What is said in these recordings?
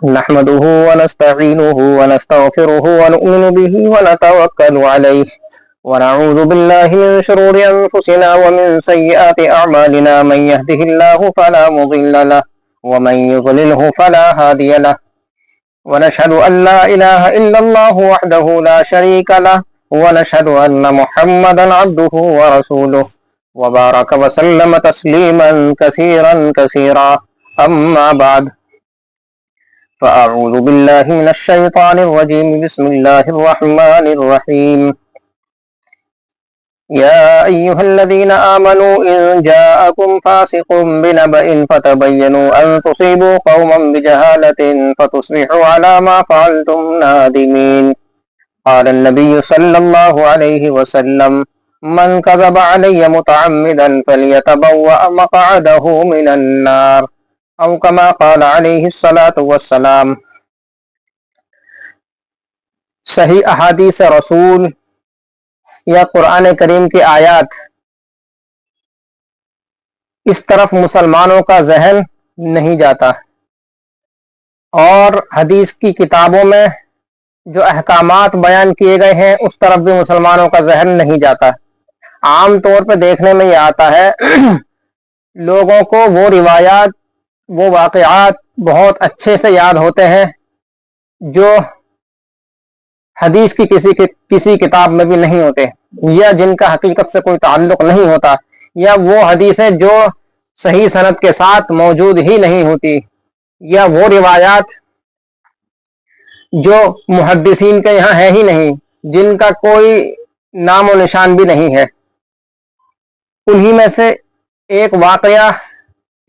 نحمده ونستعينه ونستغفره ونؤمن به ونتوكل عليه ونعوذ بالله من شرور أنفسنا ومن سيئات أعمالنا من يهده الله فلا مضل له ومن يضلله فلا هادي له ونشهد أن لا إله إلا الله وحده لا شريك له ونشهد أن محمدا عبده ورسوله وبارك وسلم تسليما كثيرا أما بعد فأعوذ بالله من الشيطان الرجيم بسم الله الرحمن الرحيم يا أيها الذين آمنوا إن جاءكم فاسق بنبأ فتبينوا أن تصيبوا قوما بجهالة فتصبحوا على ما فعلتم نادمين قال النبي صلى الله عليه وسلم من كذب علي متعمدا فليتبوأ مقعده من النار او کما قال علیہ الصلاۃ والسلام۔ صحیح احادیث رسول یا قرآن کریم کی آیات اس طرف مسلمانوں کا ذہن نہیں جاتا، اور حدیث کی کتابوں میں جو احکامات بیان کیے گئے ہیں اس طرف بھی مسلمانوں کا ذہن نہیں جاتا۔ عام طور پہ دیکھنے میں یہ آتا ہے لوگوں کو وہ روایات وہ واقعات بہت اچھے سے یاد ہوتے ہیں جو حدیث کی کسی کتاب میں بھی نہیں ہوتے، یا جن کا حقیقت سے کوئی تعلق نہیں ہوتا، یا وہ حدیثیں جو صحیح سند کے ساتھ موجود ہی نہیں ہوتی، یا وہ روایات جو محدثین کے یہاں ہے ہی نہیں، جن کا کوئی نام و نشان بھی نہیں ہے۔ انہی میں سے ایک واقعہ،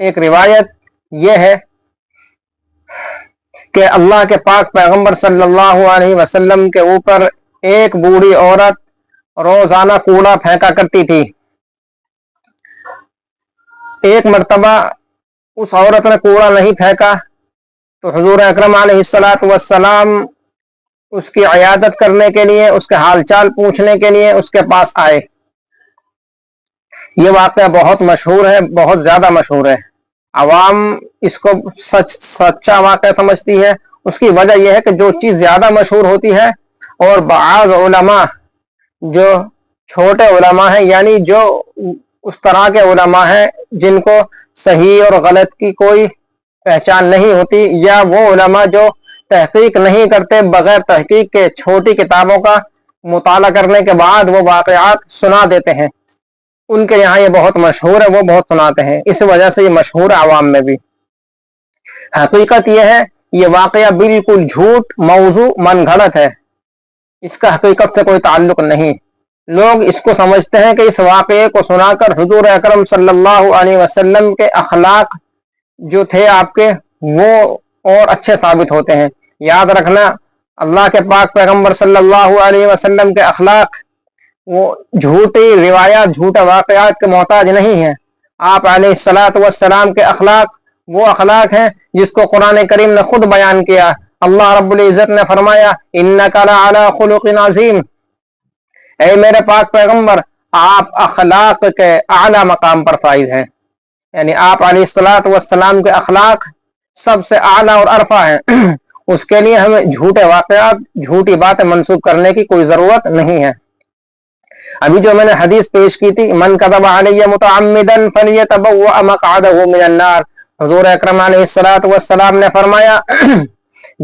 ایک روایت یہ ہے کہ اللہ کے پاک پیغمبر صلی اللہ علیہ وسلم کے اوپر ایک بوڑھی عورت روزانہ کوڑا پھینکا کرتی تھی۔ ایک مرتبہ اس عورت نے کوڑا نہیں پھینکا تو حضور اکرم علیہ الصلاۃ والسلام اس کی عیادت کرنے کے لیے، اس کے حال چال پوچھنے کے لیے اس کے پاس آئے۔ یہ واقعہ بہت مشہور ہے، بہت زیادہ مشہور ہے، عوام اس کو سچا واقعہ سمجھتی ہے۔ اس کی وجہ یہ ہے کہ جو چیز زیادہ مشہور ہوتی ہے اور بعض علماء جو چھوٹے علماء ہیں، یعنی جو اس طرح کے علماء ہیں جن کو صحیح اور غلط کی کوئی پہچان نہیں ہوتی، یا وہ علماء جو تحقیق نہیں کرتے، بغیر تحقیق کے چھوٹی کتابوں کا مطالعہ کرنے کے بعد وہ واقعات سنا دیتے ہیں، ان کے یہاں یہ بہت مشہور ہے، وہ بہت سناتے ہیں، اس وجہ سے یہ مشہور ہے عوام میں بھی۔ حقیقت یہ ہے یہ واقعہ بالکل جھوٹ، موضوع، من گھڑت ہے، اس کا حقیقت سے کوئی تعلق نہیں۔ لوگ اس کو سمجھتے ہیں کہ اس واقعے کو سنا کر حضور اکرم صلی اللہ علیہ وسلم کے اخلاق جو تھے آپ کے، وہ اور اچھے ثابت ہوتے ہیں۔ یاد رکھنا، اللہ کے پاک پیغمبر صلی اللہ علیہ وسلم کے اخلاق وہ جھوٹی روایات، جھوٹے واقعات کے محتاج نہیں ہیں۔ آپ علیہ الصلاۃ والسلام کے اخلاق وہ اخلاق ہیں جس کو قرآن کریم نے خود بیان کیا۔ اللہ رب العزت نے فرمایا انک لعلی خلق عظیم، اے میرے پاک پیغمبر آپ اخلاق کے اعلیٰ مقام پر فائز ہیں، یعنی آپ علیہ الصلاۃ والسلام کے اخلاق سب سے اعلیٰ اور ارفع ہیں۔ اس کے لیے ہمیں جھوٹے واقعات، جھوٹی باتیں منسوب کرنے کی کوئی ضرورت نہیں ہے۔ ابھی جو میں نے حدیث پیش کی تھی، من کذب علی متعمدا فلیتبوأ مقعدہ من النار، حضور اکرم علیہ الصلاۃ والسلام نے فرمایا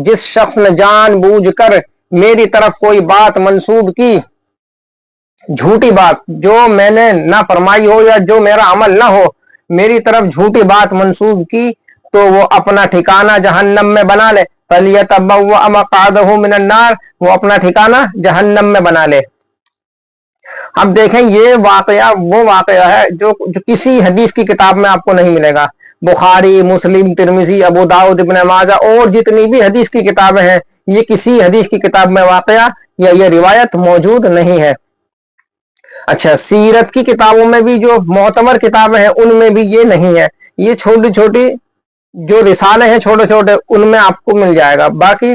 جس شخص نے جان بوجھ کر میری طرف کوئی بات منسوب کی، جھوٹی بات جو میں نے نہ فرمائی ہو یا جو میرا عمل نہ ہو، میری طرف جھوٹی بات منسوب کی، تو وہ اپنا ٹھکانہ جہنم میں بنا لے۔ فلیتبوأ مقعدہ من النار، وہ اپنا ٹھکانہ جہنم میں بنا لے۔ اب دیکھیں، یہ واقعہ وہ واقعہ ہے جو کسی حدیث کی کتاب میں آپ کو نہیں ملے گا۔ بخاری، مسلم، ترمذی، ابو داؤد، ابن ماجہ اور جتنی بھی حدیث کی کتابیں ہیں، یہ کسی حدیث کی کتاب میں واقعہ یا یہ روایت موجود نہیں ہے۔ اچھا، سیرت کی کتابوں میں بھی جو معتبر کتابیں ہیں ان میں بھی یہ نہیں ہے۔ یہ چھوٹی چھوٹی جو رسالے ہیں چھوٹے چھوٹے، ان میں آپ کو مل جائے گا، باقی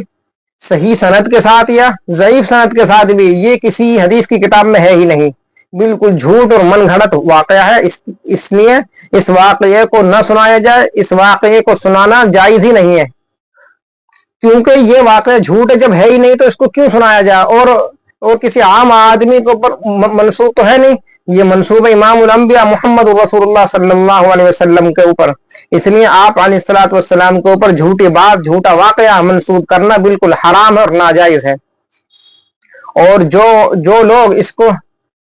صحیح سند کے ساتھ یا ضعیف سند کے ساتھ بھی یہ کسی حدیث کی کتاب میں ہے ہی نہیں۔ بالکل جھوٹ اور من گھڑت واقعہ ہے، اس لیے اس واقعے کو نہ سنایا جائے، اس واقعے کو سنانا جائز ہی نہیں ہے۔ کیونکہ یہ واقعہ جھوٹ جب ہے ہی نہیں تو اس کو کیوں سنایا جائے، اور کسی عام آدمی کے اوپر منسوب تو ہے نہیں، یہ منسوب امام الانبیاء محمد رسول اللہ صلی اللہ علیہ وسلم کے اوپر، اس لیے آپ علیہ الصلوۃ والسلام کے اوپر جھوٹی بات، جھوٹا واقعہ منسوب کرنا بالکل حرام ہے اور ناجائز ہے۔ اور جو لوگ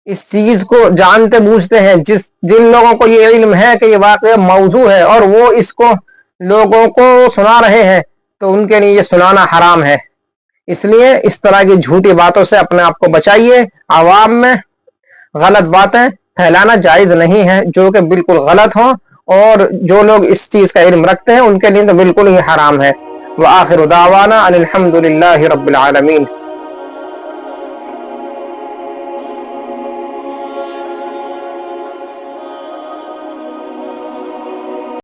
اس چیز کو جانتے بوجھتے ہیں، جن لوگوں کو یہ علم ہے کہ یہ واقعہ موضوع ہے اور وہ اس کو لوگوں کو سنا رہے ہیں، تو ان کے لیے یہ سنانا حرام ہے۔ اس لیے اس طرح کی جھوٹی باتوں سے اپنے آپ کو بچائیے۔ عوام میں غلط باتیں پھیلانا جائز نہیں ہے جو کہ بالکل غلط ہوں، اور جو لوگ اس چیز کا علم رکھتے ہیں ان کے لیے تو بالکل ہی حرام ہے۔ وآخر دعوانا ان الحمد للہ رب العالمین۔